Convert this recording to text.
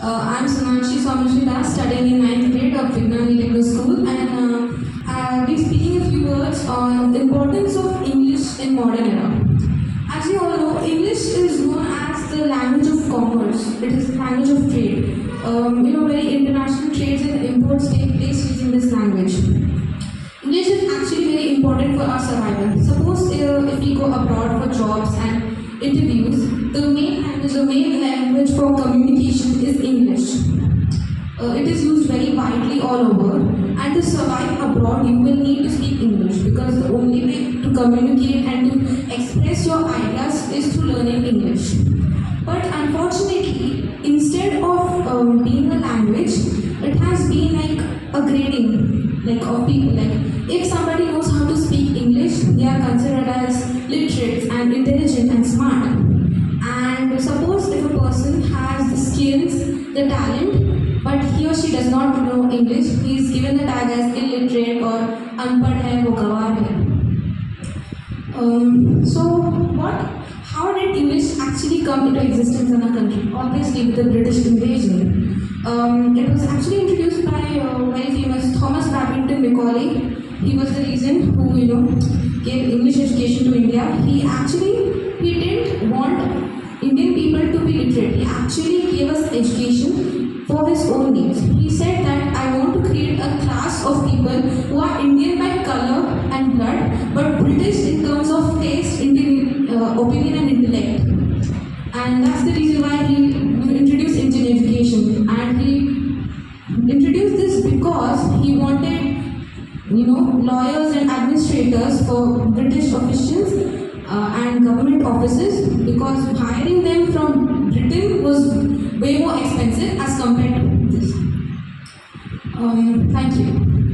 I'm Sonakshi Somashita, studying in 9th grade of Vignani Techno School, and I'll be speaking a few words on the importance of English in modern era. As you all know, English is known as the language of commerce. It is the language of trade. Very international trades and imports take place using this language. English is actually very important for our survival. Suppose if we go abroad for jobs and interviews, the main language for communication is English. It is used very widely all over, and to survive abroad, you will need to speak English because the only way to communicate and to express your ideas is through learning English. But unfortunately, instead of being a language, it has been like a grading, like of people. Like if somebody knows how to speak English, they are considered as literate and intelligent and smart. And suppose if a person has the skills, the talent, but he or she does not know English, he is given the tag as illiterate or unpad hai, wo gawar hai. How did English actually come into existence in our country? Obviously, with the British invasion. It was actually introduced by very famous Thomas Babington Macaulay. He was the reason who gave English education to India. He didn't want Indian people to be literate. He actually gave us education for his own needs. He said that I want to create a class of people who are Indian by color and blood, but British in terms of taste, opinion and intellect. And that's the reason why he introduced Indian education. And he introduced this because he wanted, lawyers and administrators for British officials and government offices, because hiring them from Britain was way more expensive as compared to this. Thank you.